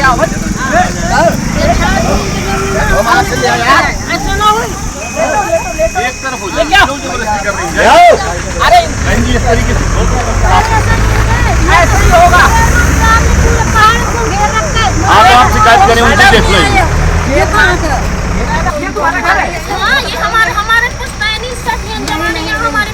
एक तरफ हो जाए, लोग जबरदस्ती कर रही है। अरे इस तरीके से ऐसे ही होगा। आप शिकायत करें उनसे देख लो। ये तुम्हारा घर है? हाँ, ये हमारे पुश्तैनी सदियों जमाने यहाँ हमारे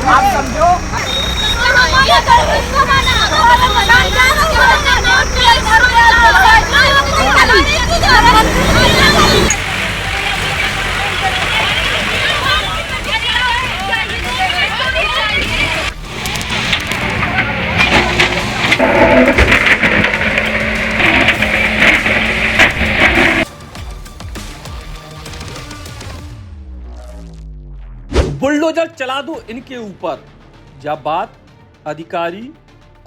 आप समझो बुलडोजर चला दो इनके ऊपर। जब बात अधिकारी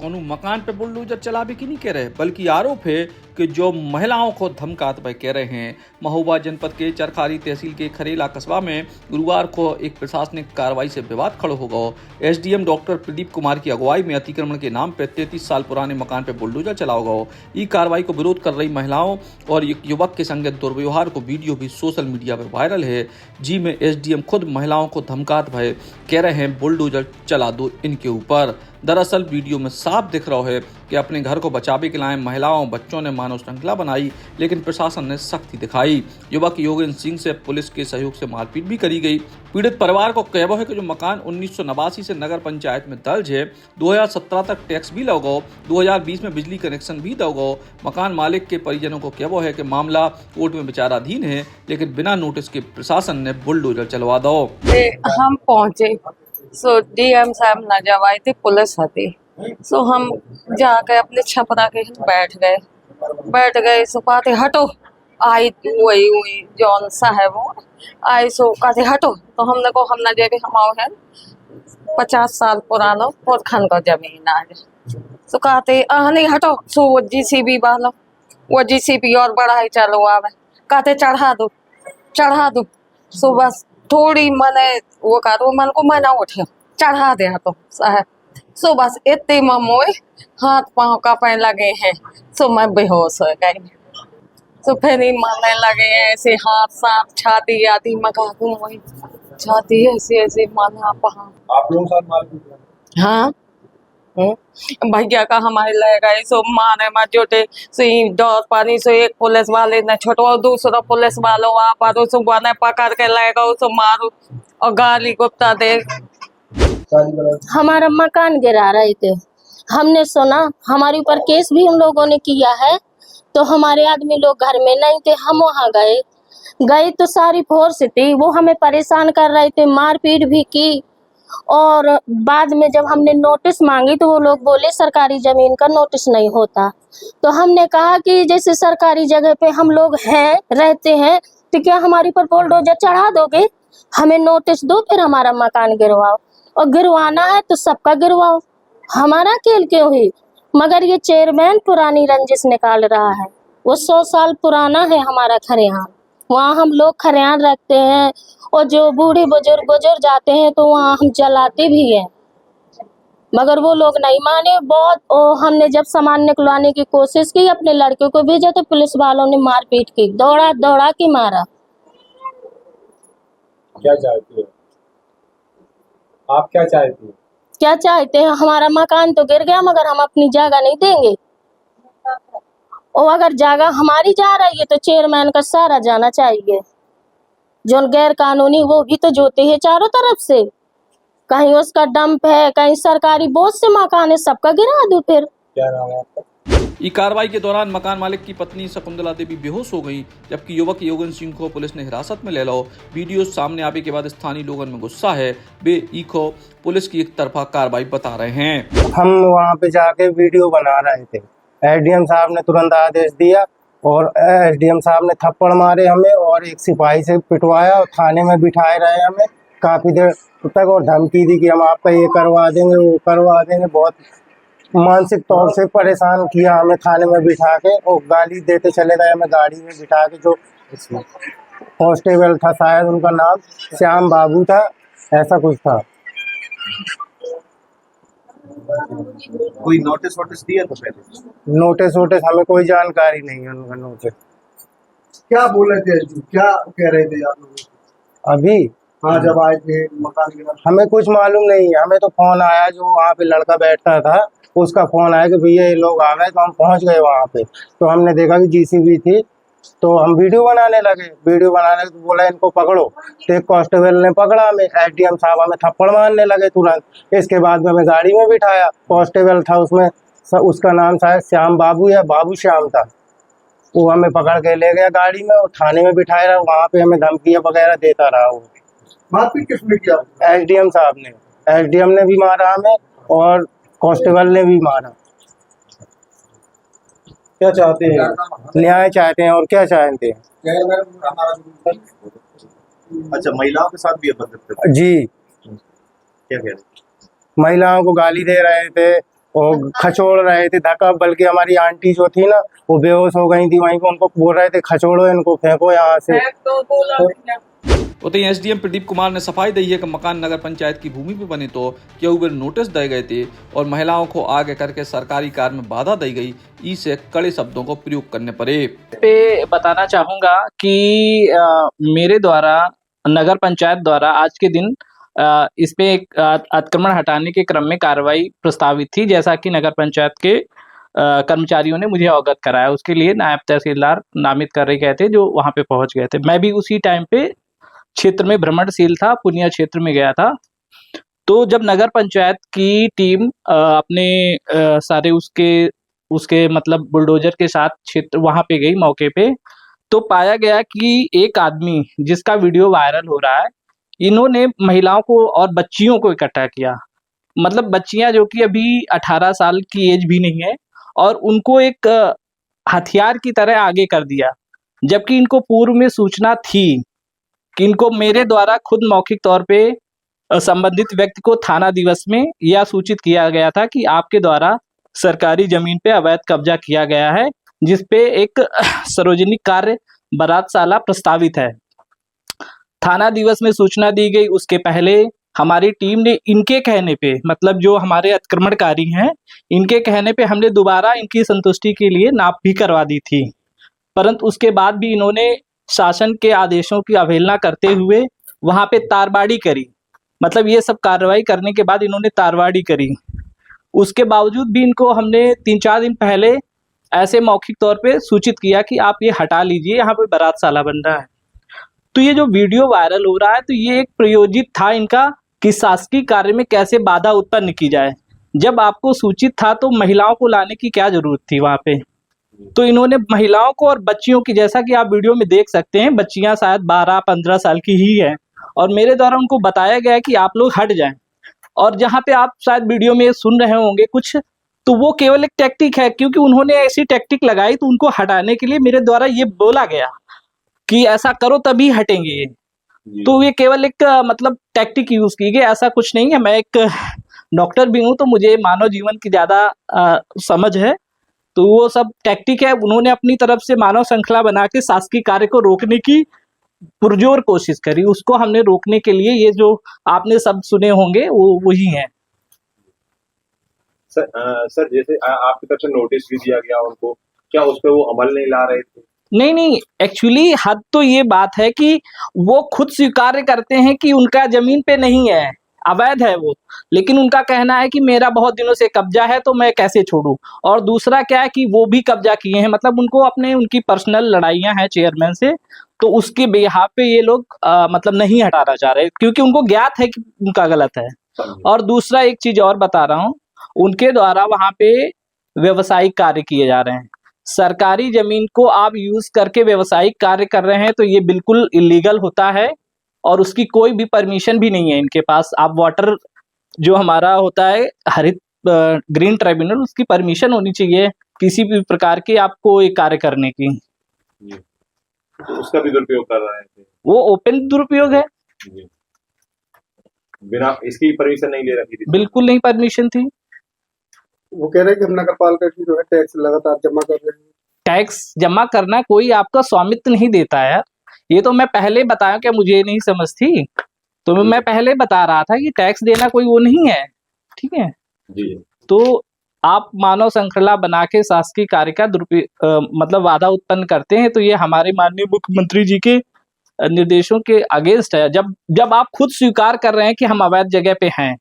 कोनो मकान पे बुलडोजर चलावे की नहीं कह रहे, बल्कि आरोप है कि जो महिलाओं को धमकाते हुए कह रहे हैं। महोबा जनपद के चरखारी तहसील के खरेला कस्बा में गुरुवार को एक प्रशासनिक कार्रवाई से विवाद खड़ा हो गया। एसडीएम डॉक्टर प्रदीप कुमार की अगुवाई में अतिक्रमण के नाम पर 33 साल पुराने मकान पर बुलडोजर चलाया गया। ये कार्रवाई को विरोध कर रही महिलाओं और युवक के संग दुर्व्यवहार को वीडियो भी सोशल मीडिया पर वायरल है। जी में एसडीएम खुद महिलाओं को धमकाते हुए कह रहे हैं बुलडोजर चला दो इनके ऊपर। दरअसल वीडियो में साफ दिख रहा है कि अपने घर को बचावे के लिए महिलाओं बच्चों ने मानव श्रृंखला बनाई, लेकिन प्रशासन ने सख्ती दिखाई। युवक योगेंद्र सिंह से पुलिस के सहयोग से मारपीट भी करी गई। पीड़ित परिवार को कहना है कि जो मकान 1989 से नगर पंचायत में दर्ज है, 2017 तक टैक्स भी लगाओ, 2020 में बिजली कनेक्शन भी दो। मकान मालिक के परिजनों को कहना है कि मामला कोर्ट में विचाराधीन है, लेकिन बिना नोटिस के प्रशासन ने बुलडोजर चलवा दो। हम पहुंचे सो डीएम साहब न जब आई थी, पुलिस थी। सो हम जाके अपने छपरा के बैठ गए सो कहते हटो। आई वही जौन साहब वो आई सो कहते हटो, तो हमने को हम न जेबे हमाओ है 50 साल पुराना पुरखन का जमीन आज। सो कहते नहीं हटो। सो वो जीसीबी वाला वो जीसीबी और बढ़ाई चलो आवे, कहते चढ़ा दो। सो बस थोड़ी मने वो करो मन को मना उठे चढ़ा दे तो साहब। सो बस इतने में मोए हाथ पाँव कांपने लगे हैं। सो मैं बेहोश हो गई। सो फिर ही मारने लगे हैं ऐसे हाथ सांप छाती आती मका मोई छाती ऐसे माना पहा। आप लोगों के साथ मारपीट? हाँ भैया का हमारे ले गए सो मारे में जुटे सी डर पानी से एक पुलिस वाले ने छोटो दूसरा पुलिस वालों आ पारो सो बने पकड़ के ले गए सो मारो और गाली गुप्ता दे। हमारा मकान गिरा रहे थे, हमने सुना हमारे ऊपर केस भी उन लोगों ने किया है, तो हमारे आदमी लोग घर में नहीं थे। हम वहाँ गए तो सारी फोर्स थी, वो हमें परेशान कर रहे थे, मारपीट भी की। और बाद में जब हमने नोटिस मांगी तो वो लोग बोले सरकारी जमीन का नोटिस नहीं होता। तो हमने कहा कि जैसे सरकारी जगह पे हम लोग हैं रहते हैं, तो क्या हमारी पर बुलडोजर चढ़ा दोगे? हमें नोटिस दो, फिर हमारा मकान गिरवाओ, और गिरवाना है तो सबका गिरवाओ, हमारा खेल क्यों है? मगर ये चेयरमैन पुरानी रंजिश निकाल रहा है। वो 100 साल पुराना है हमारा खरियान, वहाँ हम लोग खरियान रखते हैं, और जो बूढ़े बुजुर्ग गुजर जाते हैं तो वहाँ हम जलाते भी हैं, मगर वो लोग नहीं माने। बहुत हमने जब सामान निकलवाने की कोशिश की, अपने लड़के को भेजा तो पुलिस वालों ने मारपीट की, दौड़ा के मारा। क्या चाहती हो आप? क्या चाहते हैं? हमारा मकान तो गिर गया, मगर हम अपनी जगह नहीं देंगे। और अगर जगह हमारी जा रही है तो चेयरमैन का सारा जाना चाहिए। जो गैर कानूनी वो भी तो जोते हैं चारों तरफ से, कहीं उसका डंप है, कहीं सरकारी बहुत से मकान है, सबका गिरा दो फिर। क्या नाम है आपका? इस कार्रवाई के दौरान मकान मालिक की पत्नी शकुंतला देवी बेहोश हो गई, जबकि युवक योगेंद्र सिंह को पुलिस ने हिरासत में ले लो। वीडियो सामने आने के बाद स्थानीय लोगों में गुस्सा है, वे इको पुलिस की एक तरफा कार्रवाई बता रहे हैं। हम वहाँ पे जाके वीडियो बना रहे थे, एसडीएम साहब ने तुरंत आदेश दिया और एसडीएम साहब ने थप्पड़ मारे हमें और एक सिपाही से पिटवाया और थाने में बिठाए रहे हमें काफी देर तक, और धमकी दी कि हम आपका ये करवा देंगे वो करवा देंगे। बहुत मानसिक तौर से परेशान किया हमें थाने में बिठा के, और गाली देते चले गए हमें गाड़ी में बिठा के। जो कांस्टेबल था शायद उनका नाम श्याम बाबू था, ऐसा कुछ था। कोई नोटिस वोटिस दिया तो पहले? नोटिस वोटिस हमें कोई जानकारी नहीं है उनका नोटिस। क्या बोल रहे थे, क्या कह रहे थे आप लोग? अभी हाँ, जब आए थे मकान के पास। हमें कुछ मालूम नहीं है, हमें तो फोन आया, जो वहाँ पे लड़का बैठता था उसका फोन आया कि भैया ये लोग आ गए, तो हम पहुँच गए वहाँ पे। तो हमने देखा कि जीसीबी थी, तो हम वीडियो बनाने लगे। वीडियो बनाने तो बोला इनको पकड़ो, तो एक कांस्टेबल ने पकड़ा हमें। एसडीएम साहब हमें थप्पड़ मारने लगे तुरंत। इसके बाद में हमें गाड़ी में बिठाया। कांस्टेबल था उसमें, उसका नाम शायद श्याम बाबू या बाबू श्याम था। वो हमें पकड़ के ले गया गाड़ी में और थाने में बिठाया। वहाँ पे हमें धमकियाँ वगैरह देता रहा वो। मारपीट किसने किया? एसडीएम साहब ने। एसडीएम ने भी मारा हमें और कांस्टेबल ने भी मारा। क्या चाहते हैं? न्याय चाहते हैं और क्या चाहते हैं। अच्छा, महिलाओं के साथ भी अपराध करते थे? जी, क्या कह रहे? महिलाओं को गाली दे रहे थे और खचोड़ रहे थे, धक्का। बल्कि हमारी आंटी जो थी ना, वो बेहोश हो गई थी वहीं पे। उनको बोल रहे थे खचोड़ो इनको, फेंको यहाँ से। उतई एसडीएम प्रदीप कुमार ने सफाई दी है कि मकान नगर पंचायत की भूमि पे बने तो क्यों वे नोटिस दिए गए थे और महिलाओं को आगे करके सरकारी कार्य में बाधा दी गई, इसे कड़े शब्दों को प्रयोग करने पड़े। पे बताना चाहूँगा कि मेरे द्वारा नगर पंचायत द्वारा आज के दिन इस पे एक अतिक्रमण हटाने के क्रम में कार्रवाई प्रस्तावित थी, जैसा कि नगर पंचायत के कर्मचारियों ने मुझे अवगत कराया। उसके लिए नायब तहसीलदार नामित कर गए थे, जो वहाँ पे पहुँच गए थे। मैं भी उसी टाइम पे क्षेत्र में भ्रमणशील था, पुनिया क्षेत्र में गया था। तो जब नगर पंचायत की टीम अपने सारे उसके मतलब बुलडोजर के साथ क्षेत्र वहां पे गई मौके पे, तो पाया गया कि एक आदमी जिसका वीडियो वायरल हो रहा है, इन्होंने महिलाओं को और बच्चियों को इकट्ठा किया। मतलब बच्चियां जो कि अभी 18 साल की एज भी नहीं है, और उनको एक हथियार की तरह आगे कर दिया, जबकि इनको पूर्व में सूचना थी कि इनको मेरे द्वारा खुद मौखिक तौर पे संबंधित व्यक्ति को थाना दिवस में यह सूचित किया गया था कि आपके द्वारा सरकारी जमीन पे अवैध कब्जा किया गया है, जिसपे एक सार्वजनिक कार्य बारातशाला प्रस्तावित है। थाना दिवस में सूचना दी गई। उसके पहले हमारी टीम ने इनके कहने पे, मतलब जो हमारे अतिक्रमणकारी हैं, इनके कहने पे हमने दोबारा इनकी संतुष्टि के लिए नाप भी करवा दी थी, परंतु उसके बाद भी इन्होंने शासन के आदेशों की अवहेलना करते हुए वहां पे तारबाड़ी करी। मतलब ये सब कार्रवाई करने के बाद इन्होंने तारबाड़ी करी। उसके बावजूद भी इनको हमने 3-4 दिन पहले ऐसे मौखिक तौर पे सूचित किया कि आप ये हटा लीजिए, यहाँ पे बारातशाला बन रहा है। तो ये जो वीडियो वायरल हो रहा है, तो ये एक प्रयोजित था इनका कि शासकीय कार्य में कैसे बाधा उत्पन्न की जाए। जब आपको सूचित था तो महिलाओं को लाने की क्या जरूरत थी वहां पे? तो इन्होंने महिलाओं को और बच्चियों की, जैसा कि आप वीडियो में देख सकते हैं, बच्चियां शायद 12-15 साल की ही है, और मेरे द्वारा उनको बताया गया है कि आप लोग हट जाएं। और जहां पे आप शायद वीडियो में सुन रहे होंगे कुछ, तो वो केवल एक टैक्टिक है, क्योंकि उन्होंने ऐसी टैक्टिक लगाई तो उनको हटाने के लिए मेरे द्वारा ये बोला गया कि ऐसा करो तभी हटेंगे ये। तो ये केवल एक मतलब टैक्टिक यूज की गई, ऐसा कुछ नहीं है। मैं एक डॉक्टर भी हूँ, तो मुझे मानव जीवन की ज्यादा समझ है। तो वो सब टैक्टिक है। उन्होंने अपनी तरफ से मानव श्रृंखला बना के शासकीय कार्य को रोकने की पुरजोर कोशिश करी। उसको हमने रोकने के लिए ये जो आपने शब्द सुने होंगे वो वही है। सर जैसे आपकी तरफ से नोटिस भी दिया गया उनको, क्या उस पर वो अमल नहीं ला रहे थे? नहीं, एक्चुअली हद तो ये बात है कि वो खुद स्वीकार करते हैं कि उनका जमीन पे नहीं है, अवैध है वो, लेकिन उनका कहना है कि मेरा बहुत दिनों से कब्जा है तो मैं कैसे छोड़ूं। और दूसरा क्या है कि वो भी कब्जा किए हैं, मतलब उनको उनकी पर्सनल लड़ाइयां हैं चेयरमैन से, तो उसके बिहाफ पे ये लोग मतलब नहीं हटाना चाह रहे, क्योंकि उनको ज्ञात है कि उनका गलत है। और दूसरा एक चीज और बता रहा हूँ, उनके द्वारा वहां पे व्यवसायिक कार्य किए जा रहे हैं। सरकारी जमीन को आप यूज करके व्यवसायिक कार्य कर रहे हैं तो ये बिल्कुल इलीगल होता है, और उसकी कोई भी परमिशन भी नहीं है इनके पास। आप वाटर जो हमारा होता है हरित ग्रीन ट्राइब्यूनल, उसकी परमिशन होनी चाहिए किसी भी प्रकार के आपको ये कार्य करने की। तो उसका भी दुरुपयोग कर रहे थे वो ओपन दुरुपयोग है, बिना इसकी परमिशन नहीं ले रखी थी। बिल्कुल नहीं परमिशन थी। वो कह रहे हैं कि हम नगर पालिका की जो है टैक्स लगातार जमा कर रहे हैं। टैक्स जमा करना कोई आपका स्वामित्व नहीं देता है। ये तो मैं पहले बताया, क्या मुझे नहीं समझ थी? तो मैं पहले बता रहा था कि टैक्स देना कोई वो नहीं है, ठीक है। जी। तो आप मानव श्रृंखला बना के शासकीय कार्य का मतलब बाधा उत्पन्न करते हैं, तो ये हमारे माननीय मुख्यमंत्री जी के निर्देशों के अगेंस्ट है, जब आप खुद स्वीकार कर रहे हैं कि हम अवैध जगह पे हैं।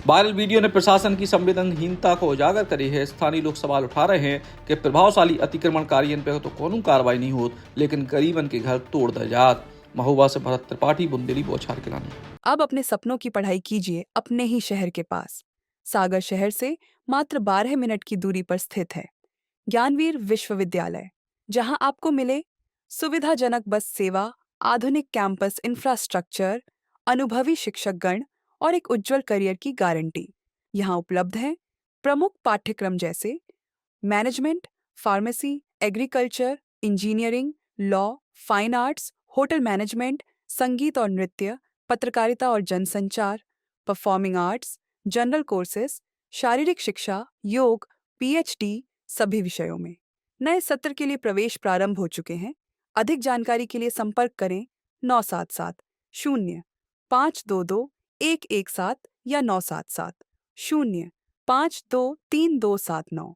वायरल वीडियो ने प्रशासन की संवेदनहीनता को उजागर करी है। स्थानीय लोग सवाल उठा रहे हैं कि प्रभावशाली अतिक्रमणकारियों पे तो कोई कार्रवाई नहीं होती, लेकिन गरीबन के घर तोड़ दे जात। महोबा से भरत त्रिपाठी, बुंदेली बौछार के लाने। अब अपने सपनों की पढ़ाई कीजिए अपने ही शहर के पास। सागर शहर से मात्र 12 मिनट की दूरी पर स्थित है ज्ञानवीर विश्वविद्यालय, जहां आपको मिले सुविधाजनक बस सेवा, आधुनिक कैंपस इंफ्रास्ट्रक्चर, अनुभवी शिक्षकगण और एक उज्जवल करियर की गारंटी। यहाँ उपलब्ध हैं प्रमुख पाठ्यक्रम जैसे management, pharmacy, agriculture, engineering, law, fine arts, hotel management, संगीत और नृत्य, पत्रकारिता और जनसंचार, परफॉर्मिंग आर्ट्स, जनरल कोर्सेज, शारीरिक शिक्षा, योग, पीएचडी सभी विषयों में। नए सत्र के लिए प्रवेश प्रारंभ हो चुके हैं। अधिक जानकारी के लिए संपर्क करें 977-0522-117 या 977-0523-279।